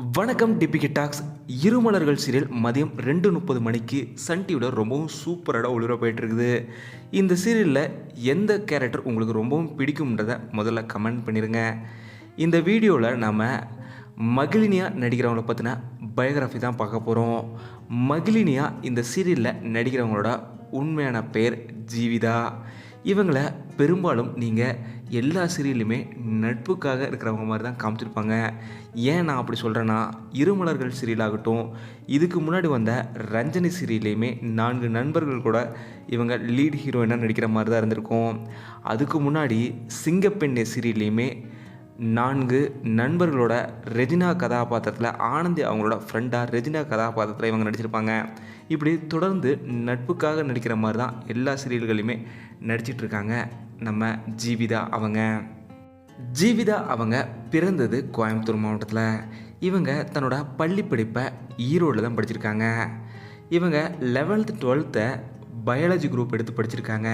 வணக்கம் DPK tax. Irumalargal serial மதியம் 2:30 மணிக்கு சன் டிவியில் ரொம்பவும் சூப்பராக ஒளிபரப்பாயிட்டு. இந்த சீரியலில் எந்த கேரக்டர் உங்களுக்கு ரொம்பவும் பிடிக்கும்ன்றதை முதல்ல கமெண்ட் பண்ணிடுங்க. இந்த வீடியோவில் நாம் மகிழினியா நடிக்கிறவங்கள பற்றின பயோகிராஃபி தான் பார்க்க போகிறோம். மகிழினியா இந்த சீரியலில் நடிக்கிறவங்களோட உண்மையான பெயர் ஜீவிதா. இவங்களை பெரும்பாலும் நீங்கள் எல்லா சீரியலுமே நட்புக்காக இருக்கிறவங்க மாதிரி தான் காமிச்சிருப்பாங்க. ஏன் நான் அப்படி சொல்கிறேன்னா, இருமலர்கள் சீரியலாகட்டும், இதுக்கு முன்னாடி வந்த ரஞ்சனி சீரியல்லையுமே 4 நண்பர்கள் கூட இவங்க லீட் ஹீரோயினாக நடிக்கிற மாதிரி தான் இருந்திருக்கும். அதுக்கு முன்னாடி சிங்கப்பெண்ணே சீரியல்லையுமே 4 நண்பர்களோட ரெஜினா கதாபாத்திரத்தில் ஆனந்தி அவங்களோட ஃப்ரெண்டாக ரெஜினா கதாபாத்திரத்தில் இவங்க நடிச்சிருப்பாங்க. இப்படி தொடர்ந்து நட்புக்காக நடிக்கிற மாதிரி தான் எல்லா சீரியல்களையுமே நடிச்சிட்ருக்காங்க நம்ம ஜீவிதா அவங்க. ஜீவிதா அவங்க பிறந்தது கோயம்புத்தூர் மாவட்டத்தில். இவங்க தன்னோட பள்ளி படிப்பை ஈரோடில் தான் படிச்சிருக்காங்க. இவங்க 11th 12th பயாலஜி குரூப் எடுத்து படிச்சிருக்காங்க.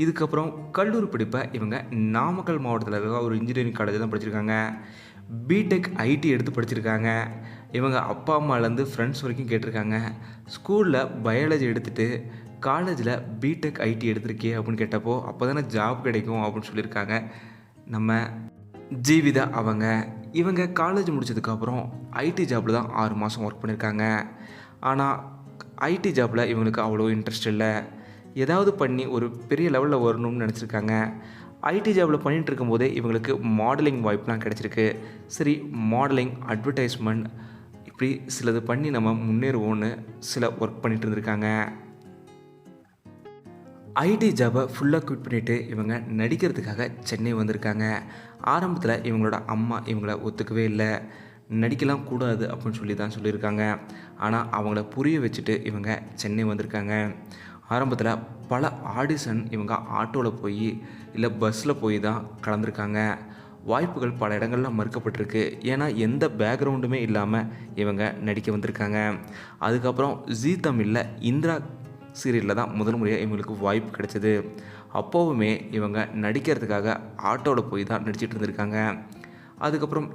இதுக்கப்புறம் கல்லூரி படிப்பை இவங்க நாமக்கல் மாவட்டத்தில் இருக்க ஒரு இன்ஜினியரிங் காலேஜில் தான் படிச்சிருக்காங்க. பிடெக் ஐடி எடுத்து படிச்சிருக்காங்க. இவங்க அப்பா அம்மாலேருந்து ஃப்ரெண்ட்ஸ் வரைக்கும் கேட்டிருக்காங்க, ஸ்கூலில் பயாலஜி எடுத்துகிட்டு காலேஜில் பிடெக் ஐடி எடுத்திருக்கே அப்படின்னு கேட்டப்போ அப்போ தானே ஜாப் கிடைக்கும் அப்படின்னு சொல்லியிருக்காங்க நம்ம ஜீவிதா அவங்க. இவங்க காலேஜ் முடித்ததுக்கப்புறம் ஐடி ஜாப்பில் தான் 6 மாதம் ஒர்க் பண்ணியிருக்காங்க. ஆனால் ஐடி ஜாப்பில் இவங்களுக்கு அவ்வளோ இன்ட்ரெஸ்ட் இல்லை. ஏதாவது பண்ணி ஒரு பெரிய லெவலில் வரணும்னு நினச்சிருக்காங்க. ஐடி ஜாபில் பண்ணிகிட்டு இருக்கும்போதே இவங்களுக்கு மாடலிங் வாய்ப்புலாம் கிடச்சிருக்கு. சரி, மாடலிங், அட்வர்டைஸ்மெண்ட் இப்படி சிலது பண்ணி நம்ம முன்னேறுவோன்னு சில ஒர்க் பண்ணிகிட்டு இருந்திருக்காங்க. ஐடி ஜாபை ஃபுல்லாக குவிட் பண்ணிவிட்டு இவங்க நடிக்கிறதுக்காக சென்னை வந்திருக்காங்க. ஆரம்பத்தில் இவங்களோட அம்மா இவங்கள ஒத்துக்கவே இல்லை, நடிக்கலாம் கூடாது அப்படின்னு சொல்லி தான் சொல்லியிருக்காங்க. ஆனால் அவங்கள புரிய வச்சுட்டு இவங்க சென்னை வந்திருக்காங்க. ஆரம்பத்தில் பல ஆடிஷன் இவங்க ஆட்டோவில் போய் இல்லை பஸ்ஸில் போய் தான் கலந்துருக்காங்க. வாய்ப்புகள் பல இடங்களில் மறுக்கப்பட்டிருக்கு. ஏன்னா எந்த பேக்ரவுண்டுமே இல்லாமல் இவங்க நடிக்க வந்திருக்காங்க. அதுக்கப்புறம் ஜீ தமிழில் இந்திரா சீரியலில் தான் முதல் முறையாக இவங்களுக்கு வாய்ப்பு கிடைச்சது. அப்போவுமே இவங்க நடிக்கிறதுக்காக ஆட்டோவில் போய் தான் நடிச்சிட்டு இருந்திருக்காங்க. அதுக்கப்புறம்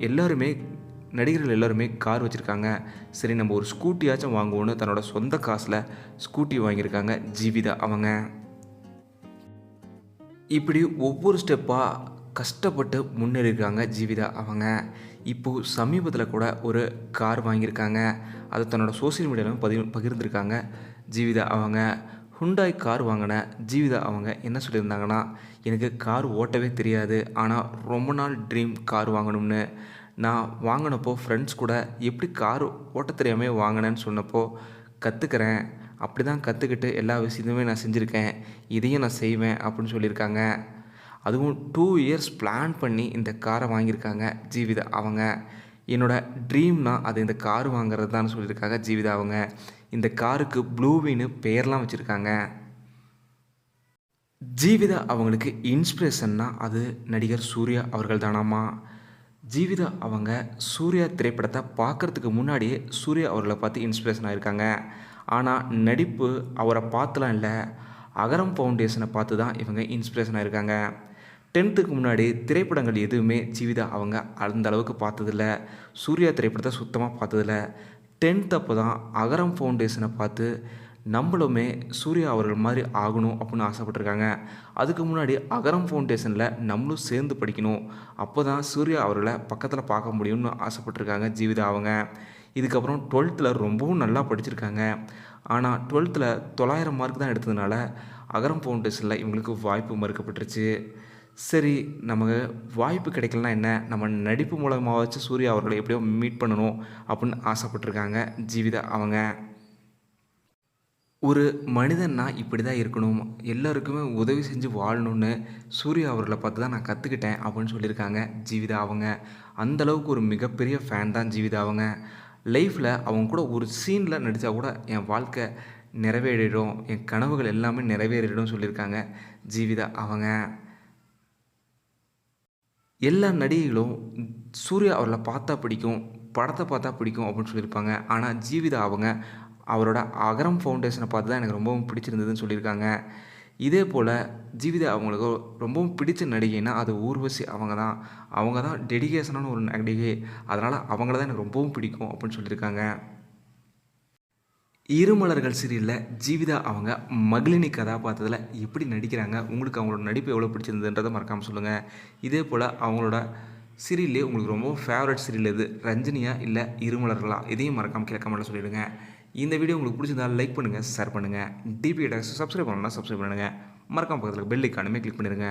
நடிகர்கள் எல்லாருமே கார் வச்சுருக்காங்க. சரி, நம்ம ஒரு ஸ்கூட்டியாச்சும் வாங்குவோன்னு தன்னோட சொந்த காசில் ஸ்கூட்டி வாங்கியிருக்காங்க ஜீவிதா அவங்க. இப்படி ஒவ்வொரு ஸ்டெப்பாக கஷ்டப்பட்டு முன்னேறியிருக்காங்க ஜீவிதா அவங்க. இப்போது சமீபத்தில் கூட ஒரு கார் வாங்கியிருக்காங்க. அது தன்னோட சோசியல் மீடியாவில் பகிர்ந்திருக்காங்க ஜீவிதா அவங்க. ஹுண்டாய் கார் வாங்கின ஜீவிதா அவங்க என்ன சொல்லியிருந்தாங்கன்னா, எனக்கு கார் ஓட்டவே தெரியாது, ஆனால் ரொம்ப நாள் ட்ரீம் கார் வாங்கணும்னு. நான் வாங்கினப்போ ஃப்ரெண்ட்ஸ் கூட எப்படி கார் ஓட்ட தெரியாமல் வாங்கினேன்னு சொன்னப்போ கற்றுக்கிறேன். அப்படி தான் கற்றுக்கிட்டு எல்லா விஷயத்தையுமே நான் செஞ்சுருக்கேன், இதையும் நான் செய்வேன் அப்படின்னு சொல்லியிருக்காங்க. அதுவும் 2 இயர்ஸ் பிளான் பண்ணி இந்த காரை வாங்கியிருக்காங்க ஜீவிதா அவங்க. என்னோடய ட்ரீம்னா அது இந்த கார் வாங்குறது தான் சொல்லியிருக்காங்க ஜீவிதா அவங்க. இந்த காருக்கு ப்ளூவின்னு பெயர்லாம் வச்சுருக்காங்க. ஜீவிதா அவங்களுக்கு இன்ஸ்பிரேஷன்னா அது நடிகர் சூர்யா அவர்கள் தானாமா. ஜீவிதா அவங்க சூர்யா திரைப்படத்தை பார்க்குறதுக்கு முன்னாடியே சூர்யா அவர்களை பார்த்து இன்ஸ்பிரேஷன் ஆகியிருக்காங்க. ஆனால் நடிப்பு அவரை பார்த்துலாம் இல்லை, அகரம் ஃபவுண்டேஷனை பார்த்து தான் இவங்க இன்ஸ்பிரேஷன் ஆகியிருக்காங்க. 10th முன்னாடி திரைப்படங்கள் எதுவுமே ஜீவிதா அவங்க அந்த அளவுக்கு பார்த்ததில்ல. சூர்யா திரைப்படத்தை சுத்தமாக பார்த்ததில்ல. 10th அப்போ தான் அகரம் ஃபவுண்டேஷனை பார்த்து நம்மளுமே சூர்யா அவர்கள் மாதிரி ஆகணும் அப்படின்னு ஆசைப்பட்டிருக்காங்க. அதுக்கு முன்னாடி அகரம் ஃபவுண்டேஷனில் நம்மளும் சேர்ந்து படிக்கணும், அப்போ தான் சூர்யா அவர்களை பக்கத்தில் பார்க்க முடியும்னு ஆசைப்பட்டிருக்காங்க ஜீவிதா அவங்க. இதுக்கப்புறம் 12th ரொம்பவும் நல்லா படிச்சிருக்காங்க. ஆனால் 12th 900 மார்க் தான் எடுத்ததுனால அகரம் ஃபவுண்டேஷனில் இவங்களுக்கு வாய்ப்பு மறுக்கப்பட்டுருச்சு. சரி, நமக்கு வாய்ப்பு கிடைக்கலனா என்ன, நம்ம நடிப்பு மூலமாகவாச்சும் சூர்யா அவர்களை எப்படியோ மீட் பண்ணணும் அப்படின்னு ஆசைப்பட்டிருக்காங்க ஜீவிதா அவங்க. ஒரு மனிதன்னா இப்படி தான் இருக்கணும், எல்லாருக்குமே உதவி செஞ்சு வாழணும்னு சூர்யா அவர்களை பார்த்து தான் நான் கற்றுக்கிட்டேன் அப்படின்னு சொல்லியிருக்காங்க ஜீவிதா அவங்க. அந்தளவுக்கு ஒரு மிகப்பெரிய ஃபேன் தான் ஜீவிதா அவங்க. லைஃப்பில் அவங்க கூட ஒரு சீனில் நடித்தா கூட என் வாழ்க்கை நிறைவேறிடும், என் கனவுகள் எல்லாமே நிறைவேறிடும் சொல்லியிருக்காங்க ஜீவிதா அவங்க. எல்லா நடிகைகளும் சூர்யா அவர்களை பார்த்தா பிடிக்கும், படத்தை பார்த்தா பிடிக்கும் அப்படின்னு சொல்லியிருப்பாங்க. ஆனால் ஜீவிதா அவங்க அவரோட அகரம் ஃபவுண்டேஷனை பார்த்து தான் எனக்கு ரொம்பவும் பிடிச்சிருந்ததுன்னு சொல்லியிருக்காங்க. இதே போல் ஜீவிதா அவங்களுக்கு ரொம்பவும் பிடிச்ச நடிகைன்னா அது ஊர்வசி அவங்க தான் டெடிகேஷனான ஒரு நடிகை. அதனால் அவங்கள தான் எனக்கு ரொம்பவும் பிடிக்கும் அப்படின்னு சொல்லியிருக்காங்க. இருமலர்கள் சீரியலில் ஜீவிதா அவங்க மகளினி கதாபாத்திரத்தில் எப்படி நடிக்கிறாங்க, உங்களுக்கு அவங்களோட நடிப்பு எவ்வளோ பிடிச்சிருந்ததுன்றதை மறக்காமல் சொல்லுங்கள். இதே போல் அவங்களோட சீரியல்லே உங்களுக்கு ரொம்ப ஃபேவரட் சீரியல் எது, ரஞ்சினியா இல்லை இருமலர்களா, இதையும் மறக்காமல் கீழே கமெண்ட்டில் சொல்லிவிடுங்க. இந்த வீடியோ உங்களுக்கு பிடிச்சிருந்தால் லைக் பண்ணுங்கள், ஷேர் பண்ணுங்கள். டிபி டாக்ஸ் சப்ஸ்கிரைப் பண்ணணும்னா சப்ஸ்கிரைப் பண்ணுங்கள். மறக்காமல் பக்கத்தில் பெல் ஐக்கானுமே கிளிக் பண்ணிடுங்க.